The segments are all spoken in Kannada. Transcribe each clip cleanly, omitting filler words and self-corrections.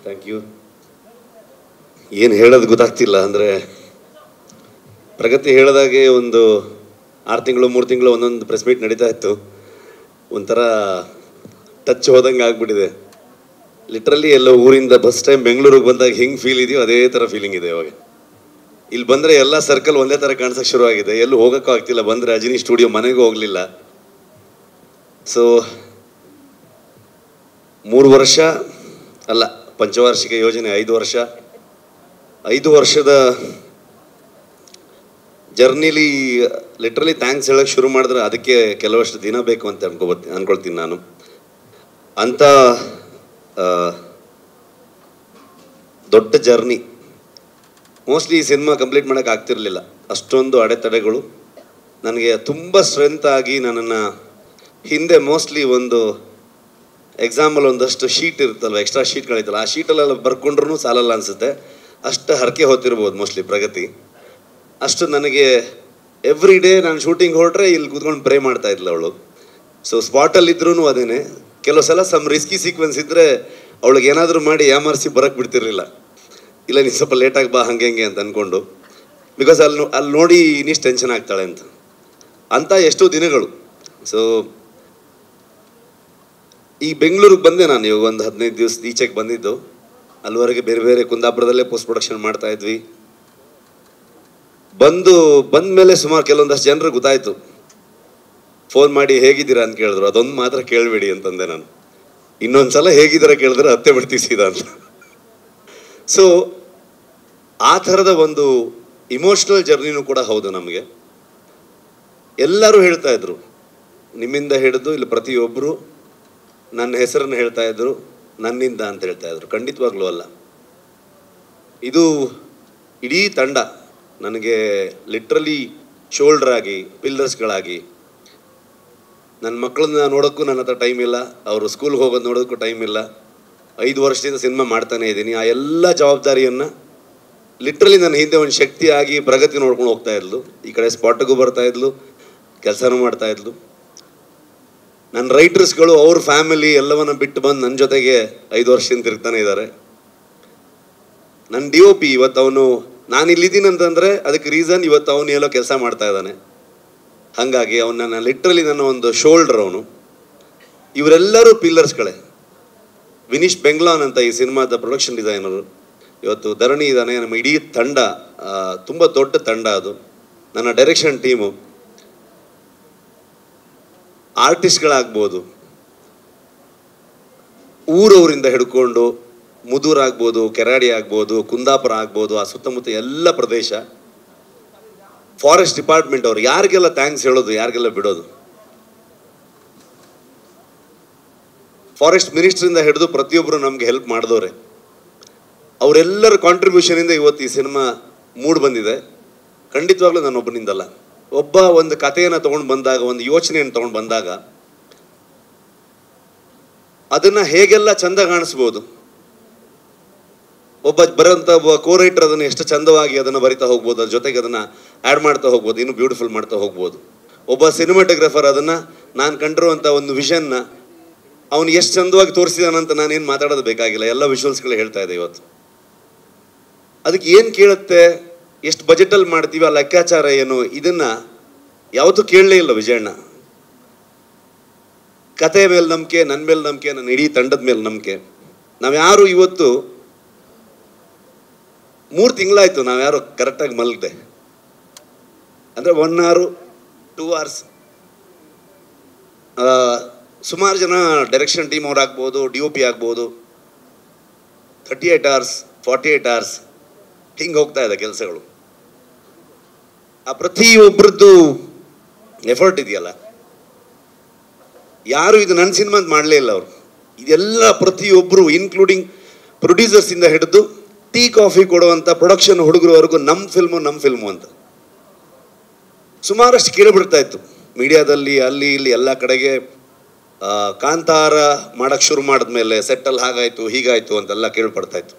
Thank you. ಏನು ಹೇಳೋದು ಗೊತ್ತಾಗ್ತಿಲ್ಲ. ಅಂದರೆ ಪ್ರಗತಿ ಹೇಳಿದಾಗೆ ಒಂದು 6 ತಿಂಗಳು 3 ತಿಂಗಳು ಒಂದೊಂದು ಪ್ರೆಸ್ ಮೀಟ್ ನಡೀತಾ ಇತ್ತು. ಒಂಥರ ಟಚ್ ಹೋದಂಗೆ ಆಗ್ಬಿಟ್ಟಿದೆ. ಲಿಟ್ರಲಿ ಎಲ್ಲೋ ಊರಿಂದ ಫಸ್ಟ್ ಟೈಮ್ ಬೆಂಗಳೂರಿಗೆ ಬಂದಾಗ ಹೆಂಗೆ ಫೀಲ್ ಇದೆಯೋ ಅದೇ ಥರ ಫೀಲಿಂಗ್ ಇದೆ ಇವಾಗ. ಇಲ್ಲಿ ಬಂದರೆ ಎಲ್ಲ ಸರ್ಕಲ್ ಒಂದೇ ಥರ ಕಾಣಿಸೋಕ್ಕೆ ಶುರುವಾಗಿದೆ. ಎಲ್ಲೂ ಹೋಗೋಕ್ಕೂ ಆಗ್ತಿಲ್ಲ. ಬಂದರೆ ಅಜಿನಿ ಸ್ಟುಡಿಯೋ ಮನೆಗೂ ಹೋಗಲಿಲ್ಲ. ಸೊ 3 ವರ್ಷ ಅಲ್ಲ, ಪಂಚವಾರ್ಷಿಕ ಯೋಜನೆ 5 ವರ್ಷದ ಜರ್ನಿಲಿ ಲಿಟ್ರಲಿ ಥ್ಯಾಂಕ್ಸ್ ಹೇಳೋಕ್ಕೆ ಶುರು ಮಾಡಿದ್ರೆ ಅದಕ್ಕೆ ಕೆಲವಷ್ಟು ದಿನ ಬೇಕು ಅಂತ ಅನ್ಕೊಳ್ತೀನಿ ನಾನು. ಅಂಥ ದೊಡ್ಡ ಜರ್ನಿ. ಮೋಸ್ಟ್ಲಿ ಈ ಸಿನಿಮಾ ಕಂಪ್ಲೀಟ್ ಮಾಡೋಕ್ಕೆ ಆಗ್ತಿರಲಿಲ್ಲ. ಅಷ್ಟೊಂದು ಅಡೆತಡೆಗಳು ನನಗೆ ತುಂಬ ಸ್ಟ್ರೆಂತ್ ಆಗಿ ನನ್ನನ್ನು ಹಿಂದೆ ಮೋಸ್ಟ್ಲಿ ಒಂದು ಎಕ್ಸಾಂಪಲ್ ಒಂದಷ್ಟು ಶೀಟ್ ಇರುತ್ತಲ್ವ, ಎಕ್ಸ್ಟ್ರಾ ಶೀಟ್ಗಳಿತ್ತಲ್ಲ, ಆ ಶೀಟಲ್ಲೆಲ್ಲ ಬರ್ಕೊಂಡ್ರೂ ಸಾಲಲ್ಲ ಅನಿಸುತ್ತೆ. ಅಷ್ಟು ಹರಕೆ ಹೊತ್ತಿರ್ಬೋದು ಮೋಸ್ಟ್ಲಿ ಪ್ರಗತಿ. ಅಷ್ಟು ನನಗೆ ಎವ್ರಿ ಡೇ ನಾನು ಶೂಟಿಂಗ್ ಹೊರಟ್ರೆ ಇಲ್ಲಿ ಕೂತ್ಕೊಂಡು ಪ್ರೇ ಮಾಡ್ತಾ ಇದ್ಲು ಅವಳು. ಸೊ ಸ್ಪಾಟಲ್ಲಿದ್ರೂ ಅದೇನೆ. ಕೆಲವು ಸಲ ರಿಸ್ಕಿ ಸೀಕ್ವೆನ್ಸ್ ಇದ್ದರೆ ಅವಳಿಗೆ ಏನಾದರೂ ಮಾಡಿ ಯಾಮಾರಿಸಿ ಬರೋಕ್ಕೆ ಬಿಡ್ತಿರ್ಲಿಲ್ಲ. ಇಲ್ಲ ನೀನು ಸ್ವಲ್ಪ ಲೇಟಾಗಿ ಬಾ ಹಂಗೆ ಅಂತ ಅಂದ್ಕೊಂಡು, ಬಿಕಾಸ್ ಅಲ್ಲಿ ನೋಡಿ ಇನ್ನಿಷ್ಟು ಟೆನ್ಷನ್ ಆಗ್ತಾಳೆ ಅಂತ ಎಷ್ಟೋ ದಿನಗಳು. ಸೊ ಈ ಬೆಂಗಳೂರಿಗೆ ಬಂದೆ ನಾನು ಇವಾಗ ಒಂದು 15 ದಿವಸ ಈಚೆಗೆ ಬಂದಿದ್ದು. ಅಲ್ಲಿವರೆಗೆ ಬೇರೆ ಬೇರೆ ಕುಂದಾಪುರದಲ್ಲೇ ಪೋಸ್ಟ್ ಪ್ರೊಡಕ್ಷನ್ ಮಾಡ್ತಾ ಇದ್ವಿ. ಬಂದ ಮೇಲೆ ಸುಮಾರು ಕೆಲವೊಂದಷ್ಟು ಜನರು ಗೊತ್ತಾಯಿತು. ಫೋನ್ ಮಾಡಿ ಹೇಗಿದ್ದೀರಾ ಅಂತ ಕೇಳಿದ್ರು. ಅದೊಂದು ಮಾತ್ರ ಕೇಳಬೇಡಿ ಅಂತಂದೆ ನಾನು. ಇನ್ನೊಂದು ಸಲ ಹೇಗಿದ್ದೀರಾ ಕೇಳಿದ್ರೆ ಹತ್ತೆ ಬಿಡ್ತೀವಿ ಸೀದಾ ಅಂತ. ಸೊ ಆ ಥರದ ಒಂದು ಇಮೋಷ್ನಲ್ ಜರ್ನಿನೂ ಕೂಡ ಹೌದು ನಮಗೆ. ಎಲ್ಲರೂ ಹೇಳ್ತಾ ಇದ್ರು, ನಿಮ್ಮಿಂದ ಹಿಡಿದು ಇಲ್ಲಿ ಪ್ರತಿಯೊಬ್ಬರು ನನ್ನ ಹೆಸರನ್ನು ಹೇಳ್ತಾ ಇದ್ರು, ನನ್ನಿಂದ ಅಂತ ಹೇಳ್ತಾ ಇದ್ರು. ಖಂಡಿತವಾಗ್ಲೂ ಅಲ್ಲ. ಇದು ಇಡೀ ತಂಡ ನನಗೆ ಲಿಟ್ರಲಿ ಶೋಲ್ಡರ್ ಆಗಿ, ಪಿಲ್ಲರ್ಸ್ಗಳಾಗಿ. ನನ್ನ ಮಕ್ಕಳನ್ನ ನೋಡೋಕ್ಕೂ ನನ್ನ ಹತ್ರ ಟೈಮ್ ಇಲ್ಲ, ಅವರು ಸ್ಕೂಲ್ಗೆ ಹೋಗೋದು ನೋಡೋದಕ್ಕೂ ಟೈಮ್ ಇಲ್ಲ. 5 ವರ್ಷದಿಂದ ಸಿನಿಮಾ ಮಾಡ್ತಾನೇ ಇದ್ದೀನಿ. ಆ ಎಲ್ಲ ಜವಾಬ್ದಾರಿಯನ್ನು ಲಿಟ್ರಲಿ ನನ್ನ ಹಿಂದೆ ಒಂದು ಶಕ್ತಿಯಾಗಿ ಪ್ರಗತಿ ನೋಡ್ಕೊಂಡು ಹೋಗ್ತಾ ಇದ್ಲು. ಈ ಕಡೆ ಸ್ಪಾಟಿಗೂ ಬರ್ತಾ ಇದ್ಲು, ಕೆಲಸನೂ ಮಾಡ್ತಾ ಇದ್ಲು. ನನ್ನ ರೈಟರ್ಸ್ಗಳು ಅವ್ರ ಫ್ಯಾಮಿಲಿ ಎಲ್ಲವನ್ನ ಬಿಟ್ಟು ಬಂದು ನನ್ನ ಜೊತೆಗೆ 5 ವರ್ಷದಿಂದ ತಿರುಗ್ತಾನೆ ಇದ್ದಾರೆ. ನನ್ನ DOP ಇವತ್ತು ಅವನು, ನಾನು ಇಲ್ಲಿದ್ದೀನಿ ಅಂತಂದರೆ ಅದಕ್ಕೆ ರೀಸನ್ ಇವತ್ತು ಅವನು ಎಲ್ಲೋ ಕೆಲಸ ಮಾಡ್ತಾ ಇದ್ದಾನೆ. ಹಾಗಾಗಿ ಅವನ್ನ ಲಿಟ್ರಲಿ ನನ್ನ ಒಂದು ಶೋಲ್ಡರ್ ಅವನು. ಇವರೆಲ್ಲರೂ ಪಿಲ್ಲರ್ಸ್ಗಳೇ. ವಿನೀಶ್ ಬೆಂಗ್ಲಾನ್ ಅಂತ ಈ ಸಿನಿಮಾದ ಪ್ರೊಡಕ್ಷನ್ ಡಿಸೈನರು. ಇವತ್ತು ಧರಣಿ ಇದ್ದಾನೆ. ನಮ್ಮ ಇಡೀ ತಂಡ ತುಂಬ ದೊಡ್ಡ ತಂಡ ಅದು. ನನ್ನ ಡೈರೆಕ್ಷನ್ ಟೀಮು, ಆರ್ಟಿಸ್ಟ್ಗಳಾಗ್ಬೋದು, ಊರವರಿಂದ ಹಿಡ್ಕೊಂಡು ಮುದೂರು ಆಗ್ಬೋದು, ಕೆರಾಡಿ ಆಗ್ಬೋದು, ಕುಂದಾಪುರ ಆಗ್ಬೋದು, ಆ ಸುತ್ತಮುತ್ತ ಎಲ್ಲ ಪ್ರದೇಶ, ಫಾರೆಸ್ಟ್ ಡಿಪಾರ್ಟ್ಮೆಂಟ್ ಅವರು, ಯಾರಿಗೆಲ್ಲ ಥ್ಯಾಂಕ್ಸ್ ಹೇಳೋದು, ಯಾರಿಗೆಲ್ಲ ಬಿಡೋದು. ಫಾರೆಸ್ಟ್ ಮಿನಿಸ್ಟ್ರಿಂದ ಹಿಡಿದು ಪ್ರತಿಯೊಬ್ಬರು ನಮಗೆ ಹೆಲ್ಪ್ ಮಾಡಿದವ್ರೆ. ಅವರೆಲ್ಲರ ಕಾಂಟ್ರಿಬ್ಯೂಷನಿಂದ ಇವತ್ತು ಈ ಸಿನಿಮಾ ಮೂಡ್ ಬಂದಿದೆ. ಖಂಡಿತವಾಗ್ಲೂ ನಾನೊಬ್ಬನಿಂದಲ್ಲ. ಒಬ್ಬ ಒಂದು ಕಥೆಯನ್ನು ತೊಗೊಂಡು ಬಂದಾಗ, ಒಂದು ಯೋಚನೆಯನ್ನು ತೊಗೊಂಡು ಬಂದಾಗ ಅದನ್ನು ಹೇಗೆಲ್ಲ ಚಂದ ಕಾಣಿಸ್ಬೋದು. ಒಬ್ಬ ಕೋ ರೈಟರ್ ಅದನ್ನು ಎಷ್ಟು ಚಂದವಾಗಿ ಅದನ್ನು ಬರಿತಾ ಹೋಗ್ಬೋದು, ಅದ್ರ ಜೊತೆಗೆ ಅದನ್ನು ಆ್ಯಡ್ ಮಾಡ್ತಾ ಹೋಗ್ಬೋದು, ಇನ್ನೂ ಬ್ಯೂಟಿಫುಲ್ ಮಾಡ್ತಾ ಹೋಗ್ಬೋದು. ಒಬ್ಬ ಸಿನಿಮಾಟೋಗ್ರಫರ್ ಅದನ್ನು ನಾನು ಕಂಡಿರುವಂಥ ಒಂದು ವಿಷನ್ನ ಅವನು ಎಷ್ಟು ಚಂದವಾಗಿ ತೋರಿಸಿದಾನಂತ ನಾನೇನು ಮಾತಾಡೋದು ಬೇಕಾಗಿಲ್ಲ. ಎಲ್ಲ ವಿಜುವಲ್ಸ್ಗಳು ಹೇಳ್ತಾ ಇದೆ ಇವತ್ತು. ಅದಕ್ಕೆ ಏನು ಕೇಳುತ್ತೆ, ಎಷ್ಟು ಬಜೆಟಲ್ಲಿ ಮಾಡ್ತೀವಿ, ಆ ಲೆಕ್ಕಾಚಾರ ಏನು, ಇದನ್ನು ಯಾವತ್ತೂ ಕೇಳಲೇ ಇಲ್ಲ ವಿಜಯಣ್ಣ. ಕತೆ ಮೇಲೆ ನಂಬಿಕೆ, ನನ್ನ ಮೇಲೆ ನಂಬಿಕೆ, ನನ್ನ ಇಡೀ ತಂಡದ ಮೇಲೆ ನಂಬಿಕೆ. ನಾವ್ಯಾರು ಇವತ್ತು 3 ತಿಂಗಳಾಯಿತು ನಾವ್ಯಾರು ಕರೆಕ್ಟಾಗಿ ಮಲಗಿದೆ. ಅಂದರೆ 1 hour 2 hours. ಸುಮಾರು ಜನ ಡೈರೆಕ್ಷನ್ ಟೀಮ್ ಅವ್ರು ಆಗ್ಬೋದು, DOP ಆಗ್ಬೋದು, 38 hours 48 hours ಹಿಂಗೆ ಹೋಗ್ತಾ ಇದೆ ಕೆಲಸಗಳು. ಆ ಪ್ರತಿಯೊಬ್ಬರದ್ದು ಎಫರ್ಟ್ ಇದೆಯಲ್ಲ, ಯಾರು ಇದು ನನ್ನ ಸಿನಿಮಾ ಅಂತ ಮಾಡಲೇ ಇಲ್ಲ ಅವರು. ಇದೆಲ್ಲ ಪ್ರತಿಯೊಬ್ಬರು, ಇನ್ಕ್ಲೂಡಿಂಗ್ ಪ್ರೊಡ್ಯೂಸರ್ಸಿಂದ ಹಿಡಿದು ಟೀ ಕಾಫಿ ಕೊಡುವಂಥ ಪ್ರೊಡಕ್ಷನ್ ಹುಡುಗರವರೆಗೂ ನಮ್ಮ ಫಿಲ್ಮು ಅಂತ ಸುಮಾರಷ್ಟು ಕೇಳಿಬಿಡ್ತಾ ಇತ್ತು ಮೀಡಿಯಾದಲ್ಲಿ, ಅಲ್ಲಿ ಇಲ್ಲಿ ಎಲ್ಲ ಕಡೆಗೆ. ಕಾಂತಾರ ಮಾಡೋಕ್ಕೆ ಶುರು ಮಾಡಿದ್ಮೇಲೆ ಸೆಟ್ಟಲ್ಲಿ ಹಾಗಾಯಿತು ಹೀಗಾಯಿತು ಅಂತೆಲ್ಲ ಕೇಳ್ಪಡ್ತಾ ಇತ್ತು.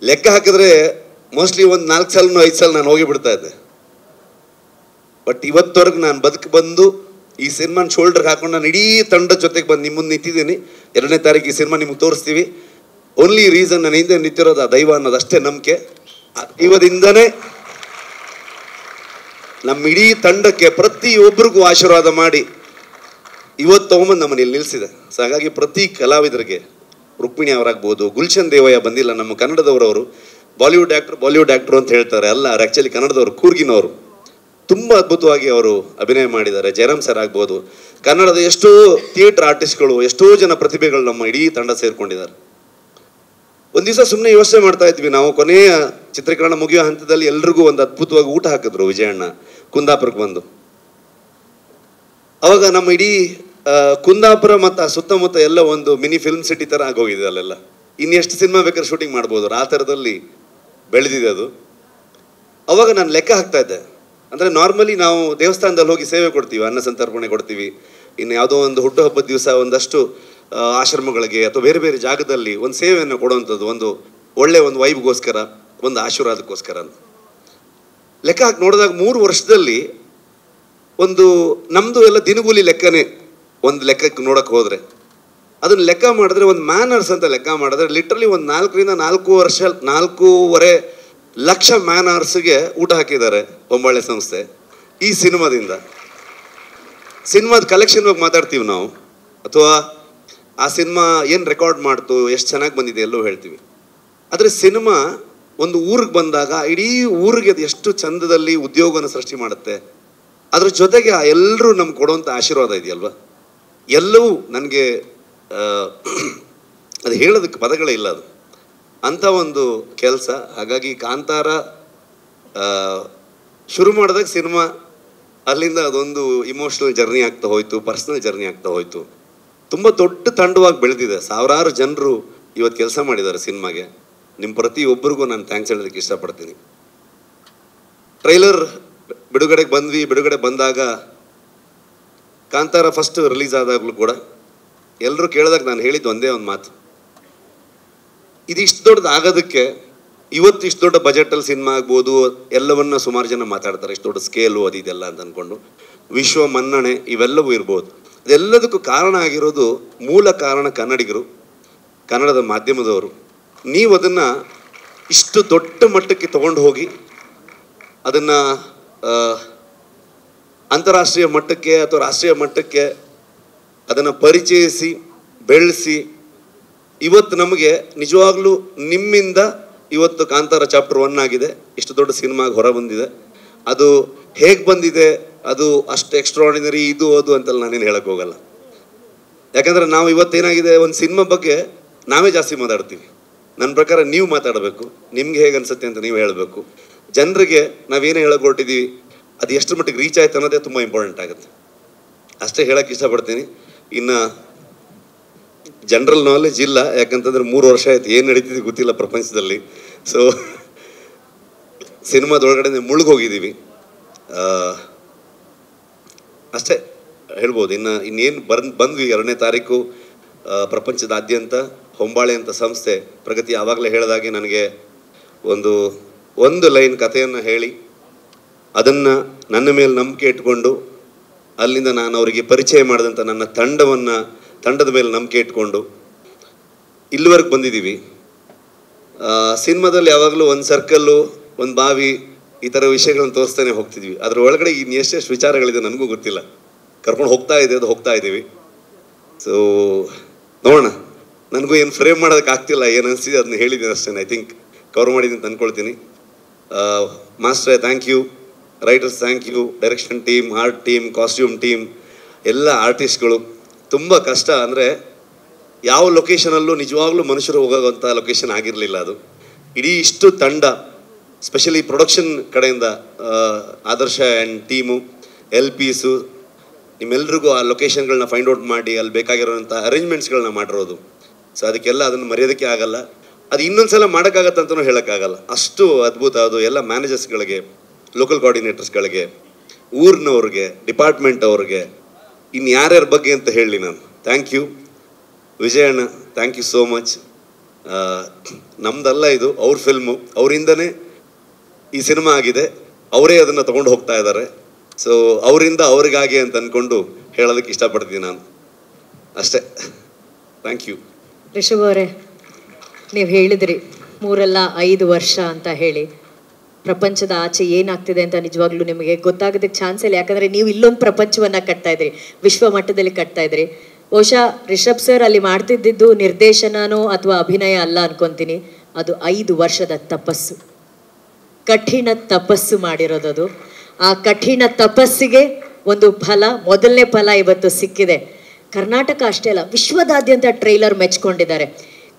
ಲೆಕ್ಕ ಹಾಕಿದ್ರೆ ಮೋಸ್ಟ್ಲಿ ಒಂದು 4 ಸಲನೋ 5 ಸಲ ನಾನು ಹೋಗಿ ಬಿಡ್ತಾ ಇದ್ದೆ. ಬಟ್ ಇವತ್ತವರೆಗೂ ನಾನು ಬಂದು ಈ ಸಿನಿಮಾನ ಶೋಲ್ಡರ್ಗೆ ಹಾಕೊಂಡು ನಾನು ಇಡೀ ತಂಡದ ಜೊತೆಗೆ ಬಂದು ನಿಮ್ಮ ಮುಂದೆ ನಿಂತಿದ್ದೀನಿ. 2ನೇ ತಾರೀಕು ಈ ಸಿನಿಮಾ ನಿಮ್ಗೆ ತೋರಿಸ್ತೀವಿ. ಓನ್ಲಿ ರೀಸನ್ ನನ್ನ ಹಿಂದೆ ನಿಂತಿರೋದು ಆ ದೈವ ಅನ್ನೋದು ಅಷ್ಟೇ ನಂಬಿಕೆ. ಇವದಿಂದನೇ ನಮ್ಮ ಇಡೀ ತಂಡಕ್ಕೆ ಪ್ರತಿಯೊಬ್ಬರಿಗೂ ಆಶೀರ್ವಾದ ಮಾಡಿ ಇವತ್ತು ತಗೊಂಬಂದು ನಮ್ಮನ್ನು ಇಲ್ಲಿ ನಿಲ್ಲಿಸಿದೆ. ಸೊ ಹಾಗಾಗಿ ಪ್ರತಿ ಕಲಾವಿದರಿಗೆ, ರುಕ್ಮಿಣಿ ಅವರಾಗ್ಬೋದು, ಗುಲ್ಶನ್ ದೇವಯ್ಯ ಬಂದಿಲ್ಲ, ನಮ್ಮ ಕನ್ನಡದವರವರು, ಬಾಲಿವುಡ್ ಆ್ಯಕ್ಟ್ರು ಅಂತ ಹೇಳ್ತಾರೆ, ಅಲ್ಲ ಅವ್ರು ಆ್ಯಕ್ಚುಲಿ ಕನ್ನಡದವರು, ಕೂರ್ಗಿನವರು. ತುಂಬ ಅದ್ಭುತವಾಗಿ ಅವರು ಅಭಿನಯ ಮಾಡಿದ್ದಾರೆ. ಜಯರಾಮ್ ಸರ್ ಆಗ್ಬೋದು, ಕನ್ನಡದ ಎಷ್ಟೋ ಥಿಯೇಟರ್ ಆರ್ಟಿಸ್ಟ್ಗಳು, ಎಷ್ಟೋ ಜನ ಪ್ರತಿಭೆಗಳು ನಮ್ಮ ಇಡೀ ತಂಡ ಸೇರ್ಕೊಂಡಿದ್ದಾರೆ. ಒಂದು ದಿವಸ ಸುಮ್ಮನೆ ಯೋಚನೆ ಮಾಡ್ತಾ ಇದ್ವಿ ನಾವು, ಕೊನೆಯ ಚಿತ್ರೀಕರಣ ಮುಗಿಯೋ ಹಂತದಲ್ಲಿ ಎಲ್ರಿಗೂ ಒಂದು ಅದ್ಭುತವಾಗಿ ಊಟ ಹಾಕಿದ್ರು ವಿಜಯಣ್ಣ ಕುಂದಾಪುರಕ್ಕೆ ಬಂದು. ಅವಾಗ ನಮ್ಮ ಇಡೀ ಕುಂದಾಪುರ ಮತ್ತು ಆ ಸುತ್ತಮುತ್ತ ಎಲ್ಲ ಒಂದು ಮಿನಿ ಫಿಲ್ಮ್ ಸಿಟಿ ಥರ ಆಗೋಗಿದೆ. ಅಲ್ಲೆಲ್ಲ ಇನ್ನೆಷ್ಟು ಸಿನಿಮಾ ಬೇಕಾದ್ರೆ ಶೂಟಿಂಗ್ ಮಾಡ್ಬೋದು, ಆ ಥರದಲ್ಲಿ ಬೆಳೆದಿದೆ ಅದು. ಅವಾಗ ನಾನು ಲೆಕ್ಕ ಹಾಕ್ತಾ ಇದ್ದೆ. ಅಂದರೆ ನಾರ್ಮಲಿ ನಾವು ದೇವಸ್ಥಾನದಲ್ಲಿ ಹೋಗಿ ಸೇವೆ ಕೊಡ್ತೀವಿ, ಅನ್ನ ಸಂತರ್ಪಣೆ ಕೊಡ್ತೀವಿ, ಇನ್ನು ಯಾವುದೋ ಒಂದು ಹುಟ್ಟುಹಬ್ಬದ ದಿವಸ ಒಂದಷ್ಟು ಆಶ್ರಮಗಳಿಗೆ ಅಥವಾ ಬೇರೆ ಬೇರೆ ಜಾಗದಲ್ಲಿ ಒಂದು ಸೇವೆಯನ್ನು ಕೊಡುವಂಥದ್ದು, ಒಂದು ಒಳ್ಳೆ ಒಂದು ವೈಬ್ಗೋಸ್ಕರ, ಒಂದು ಆಶೀರ್ವಾದಕ್ಕೋಸ್ಕರ ಅಂತ ಲೆಕ್ಕ ಹಾಕಿ ನೋಡಿದಾಗ 3 ವರ್ಷದಲ್ಲಿ ಒಂದು ನಮ್ಮದು ಎಲ್ಲ ದಿನಗೂಲಿ ಲೆಕ್ಕನೇ. ಒಂದು ಲೆಕ್ಕಕ್ಕೆ ನೋಡೋಕೆ ಹೋದರೆ ಅದನ್ನು ಲೆಕ್ಕ ಮಾಡಿದ್ರೆ, ಒಂದು ಮ್ಯಾನರ್ಸ್ ಅಂತ ಲೆಕ್ಕ ಮಾಡಿದ್ರೆ ಲಿಟ್ರಲಿ ಒಂದು 4ರಿಂದ 4.5 ಲಕ್ಷ ಮ್ಯಾನರ್ಸ್ಗೆ ಊಟ ಹಾಕಿದ್ದಾರೆ ಹೊಂಬಾಳೆ ಸಂಸ್ಥೆ ಈ ಸಿನಿಮಾದಿಂದ. ಸಿನಿಮಾದ ಕಲೆಕ್ಷನ್ ಬಗ್ಗೆ ಮಾತಾಡ್ತೀವಿ ನಾವು, ಅಥವಾ ಆ ಸಿನಿಮಾ ಏನು ರೆಕಾರ್ಡ್ ಮಾಡ್ತು, ಎಷ್ಟು ಚೆನ್ನಾಗಿ ಬಂದಿದೆ ಎಲ್ಲೋ ಹೇಳ್ತೀವಿ. ಆದರೆ ಸಿನಿಮಾ ಒಂದು ಊರಿಗೆ ಬಂದಾಗ ಇಡೀ ಊರಿಗೆ ಅದು ಎಷ್ಟು ಚಂದದಲ್ಲಿ ಉದ್ಯೋಗವನ್ನು ಸೃಷ್ಟಿ ಮಾಡುತ್ತೆ. ಅದ್ರ ಜೊತೆಗೆ ಎಲ್ಲರೂ ನಮ್ಗೆ ಕೊಡುವಂಥ ಆಶೀರ್ವಾದ ಇದೆಯಲ್ವ, ಎಲ್ಲವೂ ನನಗೆ ಅದು ಹೇಳೋದಕ್ಕೆ ಪದಗಳೇ ಇಲ್ಲ. ಅದು ಅಂಥ ಒಂದು ಕೆಲಸ. ಹಾಗಾಗಿ ಕಾಂತಾರ ಶುರು ಮಾಡಿದಾಗ ಸಿನಿಮಾ ಅಲ್ಲಿಂದ ಅದೊಂದು ಇಮೋಷ್ನಲ್ ಜರ್ನಿ ಆಗ್ತಾ ಹೋಯಿತು, ಪರ್ಸ್ನಲ್ ಜರ್ನಿ ಆಗ್ತಾ ಹೋಯಿತು. ತುಂಬ ದೊಡ್ಡ ತಂಡವಾಗಿ ಬೆಳೆದಿದೆ. ಸಾವಿರಾರು ಜನರು ಇವತ್ತು ಕೆಲಸ ಮಾಡಿದ್ದಾರೆ ಸಿನಿಮಾಗೆ. ನಿಮ್ಮ ಪ್ರತಿಯೊಬ್ಬರಿಗೂ ನಾನು ಥ್ಯಾಂಕ್ಸ್ ಹೇಳೋದಕ್ಕೆ ಇಷ್ಟಪಡ್ತೀನಿ. ಟ್ರೈಲರ್ ಬಿಡುಗಡೆ ಬಂದಾಗ, ಕಾಂತಾರ ಫಸ್ಟ್ ರಿಲೀಸ್ ಆದಾಗಲೂ ಕೂಡ ಎಲ್ಲರೂ ಕೇಳಿದಾಗ ನಾನು ಹೇಳಿದ್ದು ಒಂದೇ ಒಂದು ಮಾತು, ಇದು ಇಷ್ಟು ದೊಡ್ಡದು ಆಗೋದಕ್ಕೆ, ಇವತ್ತು ಇಷ್ಟು ದೊಡ್ಡ ಬಜೆಟಲ್ಲಿ ಸಿನಿಮಾ ಆಗ್ಬೋದು, ಎಲ್ಲವನ್ನ ಸುಮಾರು ಜನ ಮಾತಾಡ್ತಾರೆ, ಇಷ್ಟು ದೊಡ್ಡ ಸ್ಕೇಲು ಅದು ಇದೆಲ್ಲ ಅಂತ ಅಂದ್ಕೊಂಡು, ವಿಶ್ವ ಮನ್ನಣೆ ಇವೆಲ್ಲವೂ ಇರ್ಬೋದು. ಅದೆಲ್ಲದಕ್ಕೂ ಕಾರಣ ಆಗಿರೋದು, ಮೂಲ ಕಾರಣ ಕನ್ನಡಿಗರು, ಕನ್ನಡದ ಮಾಧ್ಯಮದವರು. ನೀವು ಅದನ್ನು ಇಷ್ಟು ದೊಡ್ಡ ಮಟ್ಟಕ್ಕೆ ತಗೊಂಡು ಹೋಗಿ ಅದನ್ನು ಅಂತಾರಾಷ್ಟ್ರೀಯ ಮಟ್ಟಕ್ಕೆ ಅಥವಾ ರಾಷ್ಟ್ರೀಯ ಮಟ್ಟಕ್ಕೆ ಅದನ್ನು ಪರಿಚಯಿಸಿ ಬೆಳೆಸಿ, ಇವತ್ತು ನಮಗೆ ನಿಜವಾಗ್ಲೂ ನಿಮ್ಮಿಂದ ಇವತ್ತು ಕಾಂತಾರ ಚಾಪ್ಟರ್ 1 ಆಗಿದೆ, ಇಷ್ಟು ದೊಡ್ಡ ಸಿನಿಮಾಗೆ ಹೊರ ಬಂದಿದೆ. ಅದು ಹೇಗೆ ಬಂದಿದೆ, ಅದು ಅಷ್ಟು ಎಕ್ಸ್ಟ್ರಾರ್ಡಿನರಿ ಇದು ಅದು ಅಂತೆಲ್ಲ ನಾನೇನು ಹೇಳಕ್ಕೆ ಹೋಗಲ್ಲ. ಯಾಕಂದರೆ ನಾವು ಇವತ್ತೇನಾಗಿದೆ, ಒಂದು ಸಿನಿಮಾ ಬಗ್ಗೆ ನಾವೇ ಜಾಸ್ತಿ ಮಾತಾಡ್ತೀವಿ. ನನ್ನ ಪ್ರಕಾರ ನೀವು ಮಾತಾಡಬೇಕು, ನಿಮ್ಗೆ ಹೇಗೆ ಅನಿಸುತ್ತೆ ಅಂತ ನೀವು ಹೇಳಬೇಕು. ಜನರಿಗೆ ನಾವೇನೇ ಹೇಳಕ್ಕೆ ಹೊರಟಿದ್ದೀವಿ ಅದು ಎಷ್ಟು ಮಟ್ಟಿಗೆ ರೀಚ್ ಆಯ್ತು ಅನ್ನೋದೇ ತುಂಬ ಇಂಪಾರ್ಟೆಂಟ್ ಆಗುತ್ತೆ. ಅಷ್ಟೇ ಹೇಳಕ್ಕೆ ಇಷ್ಟಪಡ್ತೀನಿ. ಇನ್ನು ಜನರಲ್ ನಾಲೆಜ್ ಇಲ್ಲ, ಯಾಕಂತಂದ್ರೆ 3 ವರ್ಷ ಆಯ್ತು, ಏನು ನಡೀತಿದೆ ಗೊತ್ತಿಲ್ಲ ಪ್ರಪಂಚದಲ್ಲಿ. ಸೊ ಸಿನಿಮಾದೊಳಗಡೆ ಮುಳುಗೋಗಿದ್ದೀವಿ ಅಷ್ಟೇ ಹೇಳ್ಬೋದು. ಇನ್ನೇನು ಬಂದ್ವಿ 2ನೇ ತಾರೀಕು ಪ್ರಪಂಚದಾದ್ಯಂತ ಹೊಂಬಾಳೆ ಅಂತ ಸಂಸ್ಥೆ ಪ್ರಗತಿ ಆವಾಗಲೇ ಹೇಳಿದಾಗೆ ನನಗೆ ಒಂದು ಲೈನ್ ಕಥೆಯನ್ನು ಹೇಳಿ ಅದನ್ನು ನನ್ನ ಮೇಲೆ ನಂಬಿಕೆ ಇಟ್ಕೊಂಡು, ಅಲ್ಲಿಂದ ನಾನು ಅವರಿಗೆ ಪರಿಚಯ ಮಾಡಿದಂಥ ನನ್ನ ತಂಡದ ಮೇಲೆ ನಂಬಿಕೆ ಇಟ್ಕೊಂಡು ಇಲ್ಲಿವರೆಗೆ ಬಂದಿದ್ದೀವಿ. ಸಿನಿಮಾದಲ್ಲಿ ಯಾವಾಗಲೂ ಒಂದು ಸರ್ಕಲ್ಲು, ಒಂದು ಬಾವಿ, ಈ ಥರ ವಿಷಯಗಳನ್ನು ತೋರಿಸ್ತಾನೆ ಹೋಗ್ತಿದ್ವಿ. ಅದ್ರ ಒಳಗಡೆ ಇನ್ನು ಎಷ್ಟೆಷ್ಟು ವಿಚಾರಗಳಿದೆ ನನಗೂ ಗೊತ್ತಿಲ್ಲ. ಕರ್ಕೊಂಡು ಹೋಗ್ತಾ ಇದ್ದೀವಿ. ಸೊ ನೋಡೋಣ. ನನಗೂ ಏನು ಫ್ರೇಮ್ ಮಾಡೋದಕ್ಕೆ ಆಗ್ತಿಲ್ಲ, ಏನು ಅನಿಸ್ತಿದೆ ಅದನ್ನ ಹೇಳಿದ್ದೀನಿ ಅಷ್ಟೇ. ಐ ಥಿಂಕ್ ಕವರ್ ಮಾಡಿದ್ದೀನಿ ಅಂತ ಅಂದ್ಕೊಳ್ತೀನಿ. ಮಾಸ್ಟ್ರೇ thank you, writers thank you, direction team, art team, costume team, ಎಲ್ಲ ಆರ್ಟಿಸ್ಟ್ಗಳು. ತುಂಬ ಕಷ್ಟ. ಅಂದರೆ ಯಾವ ಲೊಕೇಶನಲ್ಲೂ ನಿಜವಾಗ್ಲೂ ಮನುಷ್ಯರು ಹೋಗೋವಂಥ ಲೊಕೇಶನ್ ಆಗಿರಲಿಲ್ಲ ಅದು. ಇಡೀ ಇಷ್ಟು ತಂಡ, ಸ್ಪೆಷಲಿ ಪ್ರೊಡಕ್ಷನ್ ಕಡೆಯಿಂದ ಆದರ್ಶ ಆ್ಯಂಡ್ ಟೀಮು, LPಸು, ನಿಮ್ಮೆಲ್ರಿಗೂ ಆ ಲೊಕೇಶನ್ಗಳನ್ನ ಫೈಂಡ್ ಔಟ್ ಮಾಡಿ ಅಲ್ಲಿ ಬೇಕಾಗಿರೋಂಥ ಅರೇಂಜ್ಮೆಂಟ್ಸ್ಗಳನ್ನ ಮಾಡಿರೋದು. ಸೊ ಅದಕ್ಕೆಲ್ಲ ಅದನ್ನು ಮರೆಯೋದಕ್ಕೆ ಆಗಲ್ಲ. ಅದು ಇನ್ನೊಂದು ಸಲ ಮಾಡೋಕ್ಕಾಗತ್ತೆ ಅಂತಲೂ ಹೇಳೋಕ್ಕಾಗಲ್ಲ, ಅಷ್ಟು ಅದ್ಭುತ ಅದು. ಎಲ್ಲ ಮ್ಯಾನೇಜರ್ಸ್ಗಳಿಗೆ, ಲೋಕಲ್ ಕೋಆರ್ಡಿನೇಟರ್ಸ್ಗಳಿಗೆ, ಊರಿನವ್ರಿಗೆ, ಡಿಪಾರ್ಟ್ಮೆಂಟ್ ಅವ್ರಿಗೆ, ಇನ್ನು ಯಾರ್ಯಾರ ಬಗ್ಗೆ ಅಂತ ಹೇಳಿ ನಾನು. ಥ್ಯಾಂಕ್ ಯು ವಿಜಯಣ್ಣ, ಥ್ಯಾಂಕ್ ಯು ಸೋ ಮಚ್. ನಮ್ದಲ್ಲ ಇದು, ಅವ್ರ ಫಿಲ್ಮು, ಅವರಿಂದನೇ ಈ ಸಿನಿಮಾ ಆಗಿದೆ, ಅವರೇ ಅದನ್ನು ತೊಗೊಂಡು ಹೋಗ್ತಾ ಇದ್ದಾರೆ. ಸೊ ಅವರಿಂದ ಅವ್ರಿಗಾಗೆ ಅಂತ ಅಂದ್ಕೊಂಡು ಹೇಳೋದಕ್ಕೆ ಇಷ್ಟಪಡ್ತೀನಿ ನಾನು ಅಷ್ಟೇ. Thank you. ರಿಷಬ್ ಅವರೇ, ನೀವು ಹೇಳಿದ್ರಿ 3-5 ವರ್ಷ ಅಂತ ಹೇಳಿ. ಪ್ರಪಂಚದ ಆಚೆ ಏನಾಗ್ತಿದೆ ಅಂತ ನಿಜವಾಗ್ಲೂ ನಿಮಗೆ ಗೊತ್ತಾಗೋದಕ್ಕೆ ಚಾನ್ಸ್ ಇಲ್ಲ. ಯಾಕಂದರೆ ನೀವು ಇಲ್ಲೊಂದು ಪ್ರಪಂಚವನ್ನು ಕಟ್ತಾ ಇದ್ರಿ, ವಿಶ್ವ ಮಟ್ಟದಲ್ಲಿ ಕಟ್ತಾ ಇದ್ರಿ. ಬಹುಶಃ ರಿಷಬ್ ಸರ್ ಅಲ್ಲಿ ಮಾಡ್ತಿದ್ದಿದ್ದು ನಿರ್ದೇಶನನೋ ಅಥವಾ ಅಭಿನಯ ಅಲ್ಲ ಅನ್ಕೊತೀನಿ, ಅದು 5 ವರ್ಷದ ತಪಸ್ಸು, ಕಠಿಣ ತಪಸ್ಸು ಮಾಡಿರೋದದು. ಆ ಕಠಿಣ ತಪಸ್ಸಿಗೆ ಒಂದು ಫಲ, ಮೊದಲನೇ ಫಲ ಇವತ್ತು ಸಿಕ್ಕಿದೆ. ಕರ್ನಾಟಕ ಅಷ್ಟೇ ಅಲ್ಲ, ವಿಶ್ವದಾದ್ಯಂತ ಟ್ರೈಲರ್ ಮೆಚ್ಕೊಂಡಿದ್ದಾರೆ.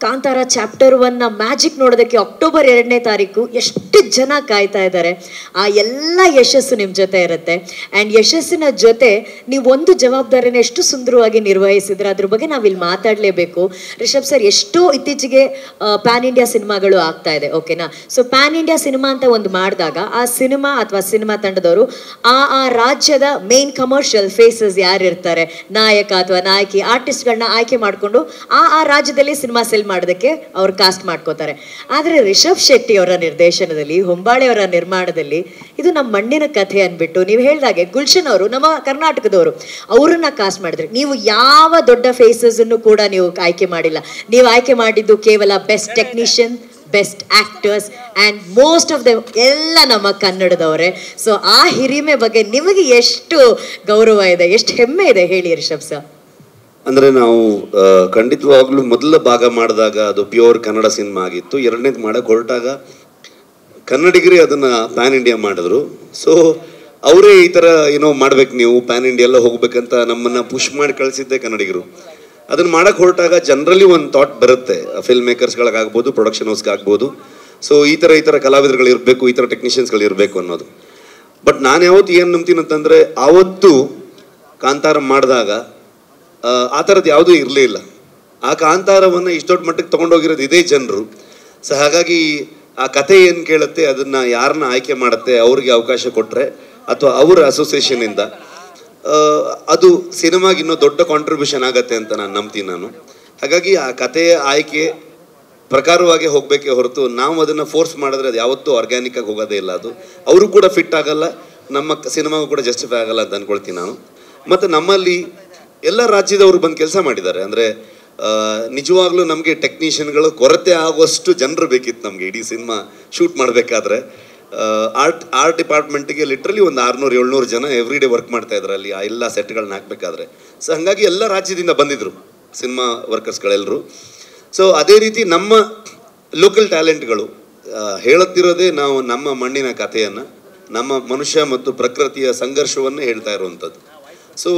ಕಾಂತಾರ ಚಾಪ್ಟರ್ 1ನ ಮ್ಯಾಜಿಕ್ ನೋಡೋದಕ್ಕೆ ಅಕ್ಟೋಬರ್ 2ನೇ ತಾರೀಕು ಎಷ್ಟು ಜನ ಕಾಯ್ತಾ ಇದ್ದಾರೆ. ಆ ಎಲ್ಲ ಯಶಸ್ಸು ನಿಮ್ಮ ಜೊತೆ ಇರುತ್ತೆ. ಆ್ಯಂಡ್ ಯಶಸ್ಸಿನ ಜೊತೆ ನೀವು ಒಂದು ಜವಾಬ್ದಾರಿನ ಎಷ್ಟು ಸುಂದರವಾಗಿ ನಿರ್ವಹಿಸಿದ್ರೆ ಅದ್ರ ಬಗ್ಗೆ ನಾವಿಲ್ಲಿ ಮಾತಾಡಲೇಬೇಕು. ರಿಷಬ್ ಸರ್, ಎಷ್ಟೋ ಇತ್ತೀಚೆಗೆ ಪ್ಯಾನ್ ಇಂಡಿಯಾ ಸಿನಿಮಾಗಳು ಆಗ್ತಾ ಇದೆ, ಓಕೆನಾ? ಸೊ ಪ್ಯಾನ್ ಇಂಡಿಯಾ ಸಿನಿಮಾ ಅಂತ ಒಂದು ಮಾಡಿದಾಗ ಆ ಸಿನಿಮಾ ಅಥವಾ ಸಿನಿಮಾ ತಂಡದವರು ಆ ರಾಜ್ಯದ ಮೇನ್ ಕಮರ್ಷಿಯಲ್ ಫೇಸಸ್ ಯಾರಿರ್ತಾರೆ, ನಾಯಕ ಅಥವಾ ನಾಯಕಿ, ಆರ್ಟಿಸ್ಟ್ಗಳನ್ನ ಆಯ್ಕೆ ಮಾಡಿಕೊಂಡು ಆ ರಾಜ್ಯದಲ್ಲಿ ಸಿನಿಮಾ ಸೆಲ್ ಮಾಡೋದಕ್ಕೆ ಅವ್ರು ಕಾಸ್ಟ್ ಮಾಡ್ಕೋತಾರೆ. ಆದರೆ ರಿಷಬ್ ಶೆಟ್ಟಿ ಅವರ ನಿರ್ದೇಶನದಲ್ಲಿ, ಹೊಂಬಾಳೆ ಅವರ ನಿರ್ಮಾಣದಲ್ಲಿ ಇದು ನಮ್ಮ ಮಣ್ಣಿನ ಕಥೆ ಅಂದ್ಬಿಟ್ಟು ನೀವು ಹೇಳಿದಾಗೆ ಗುಲ್ಶನ್ ಅವರು ನಮ್ಮ ಕರ್ನಾಟಕದವರು, ಅವರನ್ನ ಕಾಸ್ಟ್ ಮಾಡಿದ್ರಿ. ನೀವು ಯಾವ ದೊಡ್ಡ ಫೇಸಸ್ ಅನ್ನು ಕೂಡ ನೀವು ಆಯ್ಕೆ ಮಾಡಿಲ್ಲ. ನೀವು ಆಯ್ಕೆ ಮಾಡಿದ್ದು ಕೇವಲ best technician, best actors and most of the ಎಲ್ಲ ನಮ್ಮ ಕನ್ನಡದವರೇ. ಸೊ ಆ ಹಿರಿಮೆ ಬಗ್ಗೆ ನಿಮಗೆ ಎಷ್ಟು ಗೌರವ ಇದೆ, ಎಷ್ಟು ಹೆಮ್ಮೆ ಇದೆ ಹೇಳಿ ರಿಷಬ್ ಸರ್. ಅಂದರೆ ನಾವು ಖಂಡಿತವಾಗ್ಲೂ ಮೊದಲ ಭಾಗ ಮಾಡಿದಾಗ ಅದು ಪ್ಯೂರ್ ಕನ್ನಡ ಸಿನಿಮಾ ಆಗಿತ್ತು. ಎರಡನೇದು ಮಾಡಕ್ಕೆ ಹೊರಟಾಗ ಕನ್ನಡಿಗರೇ ಅದನ್ನು ಪ್ಯಾನ್ ಇಂಡಿಯಾ ಮಾಡಿದ್ರು. ಸೊ ಅವರೇ ಈ ಥರ ಏನೋ ಮಾಡ್ಬೇಕು, ನೀವು ಪ್ಯಾನ್ ಇಂಡಿಯಾ ಎಲ್ಲ ಹೋಗ್ಬೇಕಂತ ನಮ್ಮನ್ನು ಪುಷ್ ಮಾಡಿ ಕಳಿಸಿದ್ದೆ ಕನ್ನಡಿಗರು. ಅದನ್ನು ಮಾಡಕ್ಕೆ ಹೊರಟಾಗ ಜನರಲಿ ಒಂದು ಥಾಟ್ ಬರುತ್ತೆ, ಫಿಲ್ಮ್ ಮೇಕರ್ಸ್ಗಳಿಗಾಗ್ಬೋದು, ಪ್ರೊಡಕ್ಷನ್ ಹೌಸ್ಗಾಗ್ಬೋದು. ಸೊ ಈ ಥರ ಕಲಾವಿದರುಗಳು ಇರಬೇಕು, ಈ ಥರ ಟೆಕ್ನಿಷಿಯನ್ಸ್ಗಳು ಇರಬೇಕು ಅನ್ನೋದು. ಬಟ್ ನಾನು ಯಾವತ್ತು ಏನು ನಂಬ್ತೀನಿ ಅಂತಂದರೆ, ಆವತ್ತು ಕಾಂತಾರ ಮಾಡಿದಾಗ ಆ ಥರದ್ದು ಯಾವುದೂ ಇರಲೇ ಇಲ್ಲ. ಆ ಕಾಂತಾರವನ್ನು ಇಷ್ಟು ದೊಡ್ಡ ಮಟ್ಟಕ್ಕೆ ತೊಗೊಂಡೋಗಿರೋದು ಇದೇ ಜನರು. ಸೊ ಹಾಗಾಗಿ ಆ ಕತೆ ಏನು ಕೇಳುತ್ತೆ, ಅದನ್ನು ಯಾರನ್ನ ಆಯ್ಕೆ ಮಾಡುತ್ತೆ, ಅವ್ರಿಗೆ ಅವಕಾಶ ಕೊಟ್ಟರೆ ಅಥವಾ ಅವರ ಅಸೋಸಿಯೇಷನಿಂದ ಅದು ಸಿನಿಮಾಗೆ ಇನ್ನೂ ದೊಡ್ಡ ಕಾಂಟ್ರಿಬ್ಯೂಷನ್ ಆಗತ್ತೆ ಅಂತ ನಾನು ನಂಬ್ತೀನಿ ನಾನು. ಹಾಗಾಗಿ ಆ ಕಥೆಯ ಆಯ್ಕೆ ಪ್ರಕಾರವಾಗಿ ಹೋಗಬೇಕೇ ಹೊರತು ನಾವು ಅದನ್ನು ಫೋರ್ಸ್ ಮಾಡಿದ್ರೆ ಅದು ಯಾವತ್ತೂ ಆರ್ಗ್ಯಾನಿಕ್ಕಾಗಿ ಹೋಗೋದೇ ಇಲ್ಲ. ಅದು ಅವರು ಕೂಡ ಫಿಟ್ ಆಗಲ್ಲ, ನಮ್ಮ ಸಿನಿಮಾಗೂ ಕೂಡ ಜಸ್ಟಿಫೈ ಆಗಲ್ಲ ಅಂತ ಅಂದ್ಕೊಳ್ತೀನಿ ನಾನು. ಮತ್ತು ನಮ್ಮಲ್ಲಿ ಎಲ್ಲ ರಾಜ್ಯದವರು ಬಂದು ಕೆಲಸ ಮಾಡಿದ್ದಾರೆ. ಅಂದರೆ ನಿಜವಾಗ್ಲೂ ನಮಗೆ ಟೆಕ್ನಿಷಿಯನ್ಗಳು ಕೊರತೆ ಆಗುವಷ್ಟು ಜನರು ಬೇಕಿತ್ತು ನಮಗೆ ಇಡೀ ಸಿನಿಮಾ ಶೂಟ್ ಮಾಡಬೇಕಾದ್ರೆ. ಆರ್ಟ್ ಡಿಪಾರ್ಟ್ಮೆಂಟಿಗೆ ಲಿಟ್ರಲಿ ಒಂದು 600-700 ಜನ ಎವ್ರಿ ಡೇ ವರ್ಕ್ ಮಾಡ್ತಾ ಇದ್ರು ಅಲ್ಲಿ ಆ ಎಲ್ಲ ಸೆಟ್ಗಳನ್ನ ಹಾಕಬೇಕಾದ್ರೆ. ಸೊ ಹಾಗಾಗಿ ಎಲ್ಲ ರಾಜ್ಯದಿಂದ ಬಂದಿದ್ದರು ಸಿನಿಮಾ ವರ್ಕರ್ಸ್ಗಳೆಲ್ಲರೂ. ಸೊ ಅದೇ ರೀತಿ ನಮ್ಮ ಲೋಕಲ್ ಟ್ಯಾಲೆಂಟ್ಗಳು ಹೇಳುತ್ತಿರೋದೇ ನಾವು ನಮ್ಮ ಮಣ್ಣಿನ ಕಥೆಯನ್ನು, ನಮ್ಮ ಮನುಷ್ಯ ಮತ್ತು ಪ್ರಕೃತಿಯ ಸಂಘರ್ಷವನ್ನೇ ಹೇಳ್ತಾ ಇರುವಂಥದ್ದು. ಸೊ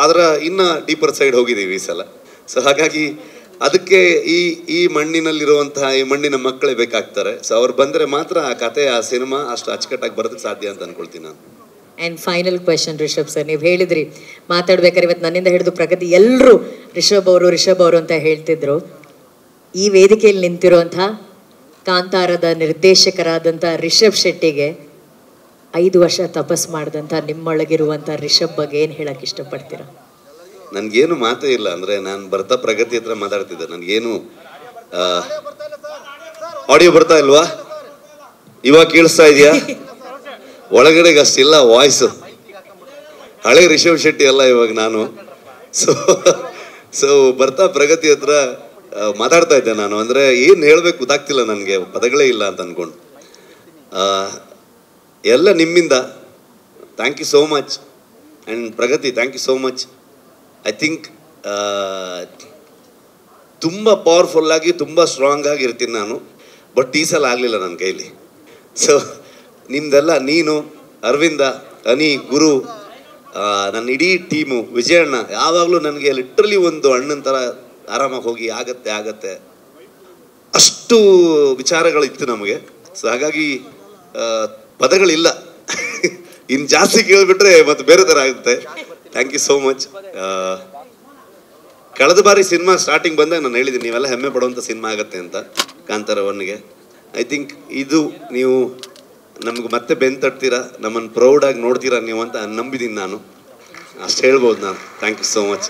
ಅದರ ಇನ್ನು ಡೀಪರ್ ಸೈಡ್ ಹೋಗಿದ್ದೀವಿ ಈ ಸಲ. ಸೊ ಹಾಗಾಗಿ ಅದಕ್ಕೆ ಈ ಮಣ್ಣಿನಲ್ಲಿರುವಂತಹ ಈ ಮಣ್ಣಿನ ಮಕ್ಕಳೇ ಬೇಕಾಗ್ತಾರೆ. ಸೊ ಅವ್ರು ಬಂದರೆ ಮಾತ್ರ ಆ ಕತೆ, ಆ ಸಿನಿಮಾ ಅಷ್ಟು ಅಚ್ಚುಕಟ್ಟಾಗಿ ಬರೋದಕ್ಕೆ ಸಾಧ್ಯ ಅಂತ ಅಂದ್ಕೊಳ್ತೀನಿ ನಾನು. And final question Rishab sir, ನೀವು ಹೇಳಿದ್ರಿ ಮಾತಾಡ್ಬೇಕಾದ್ರೆ ಇವತ್ತು ನನ್ನಿಂದ ಹಿಡಿದು ಪ್ರಗತಿ ಎಲ್ಲರೂ ರಿಷಬ್ ಅವರು ಅಂತ ಹೇಳ್ತಿದ್ರು. ಈ ವೇದಿಕೆಯಲ್ಲಿ ನಿಂತಿರುವಂಥ ಕಾಂತಾರದ ನಿರ್ದೇಶಕರಾದಂಥ ರಿಷಬ್ ಶೆಟ್ಟಿಗೆ 5 ವರ್ಷ ತಪಸ್ ಮಾಡಿದಂಥ ನಿಮ್ಮೊಳಗಿರುವಂಥ ರಿಷಬ್ ಬಗ್ಗೆ ಏನು ಹೇಳಕ್ಕೆ ಇಷ್ಟಪಡ್ತೀರಾ? ನನಗೇನು ಮಾತೇ ಇಲ್ಲ. ಅಂದರೆ ನಾನು ಬರ್ತಾ ಪ್ರಗತಿ ಹತ್ರ ಮಾತಾಡ್ತಿದ್ದೆ, ನನಗೇನು ಆಡಿಯೋ ಬರ್ತಾ ಇಲ್ವಾ? ಇವಾಗ ಕೇಳಿಸ್ತಾ ಇದೆಯಾ? ಒಳಗಡೆಗೆ ಅಷ್ಟಿಲ್ಲ ವಾಯ್ಸು. ಹಳೆ ರಿಷಬ್ ಶೆಟ್ಟಿ ಅಲ್ಲ ಇವಾಗ ನಾನು. ಸೊ ಬರ್ತಾ ಪ್ರಗತಿ ಹತ್ರ ಮಾತಾಡ್ತಾ ಇದ್ದೆ ನಾನು. ಅಂದರೆ ಏನು ಹೇಳಬೇಕು ಗೊತ್ತಾಗ್ತಿಲ್ಲ ನನಗೆ, ಪದಗಳೇ ಇಲ್ಲ ಅಂತ ಅಂದ್ಕೊಂಡು. ಎಲ್ಲ ನಿಮ್ಮಿಂದ. Thank you so much. And Pragati, thank you so much. I think ತುಂಬ ಪವರ್ಫುಲ್ಲಾಗಿ, ತುಂಬ ಸ್ಟ್ರಾಂಗ್ ಆಗಿ ಇರ್ತೀನಿ ನಾನು. ಬಟ್ ಈ ಸಲ ಆಗಲಿಲ್ಲ ನನ್ನ ಕೈಲಿ. ಸೊ ನಿಮ್ದೆಲ್ಲ, ನೀನು, ಅರವಿಂದ, ಅನಿ, ಗುರು, ನನ್ನ ಇಡೀ ಟೀಮು, ವಿಜಯಣ್ಣ, ಯಾವಾಗಲೂ ನನಗೆ ಲಿಟ್ರಲಿ ಒಂದು ಅಣ್ಣನ ಥರ ಆರಾಮಾಗಿ ಹೋಗಿ ಆಗತ್ತೆ ಅಷ್ಟು ವಿಚಾರಗಳಿತ್ತು ನಮಗೆ. ಸೊ ಹಾಗಾಗಿ ಪದಗಳಿಲ್ಲ. ಇನ್ನು ಜಾಸ್ತಿ ಕೇಳಿಬಿಟ್ರೆ ಮತ್ತೆ ಬೇರೆ ಥರ ಆಗುತ್ತೆ. Thank you so much. ಕಳೆದ ಬಾರಿ ಸಿನಿಮಾ ಸ್ಟಾರ್ಟಿಂಗ್ ಬಂದಾಗ ನಾನು ಹೇಳಿದ್ದೀನಿ, ನೀವೆಲ್ಲ ಹೆಮ್ಮೆ ಪಡುವಂಥ ಸಿನಿಮಾ ಆಗುತ್ತೆ ಅಂತ, ಕಾಂತಾರ 1ಗೆ. ಐ ಥಿಂಕ್ ಇದು ನೀವು ನಮ್ಗೆ ಮತ್ತೆ ಬೆನ್ನು ತಟ್ತೀರಾ, ನಮ್ಮನ್ನು ಪ್ರೌಡಾಗಿ ನೋಡ್ತೀರಾ ನೀವು ಅಂತ ನಂಬಿದ್ದೀನಿ ನಾನು. ಅಷ್ಟು ಹೇಳ್ಬೋದು ನಾನು. Thank you so much.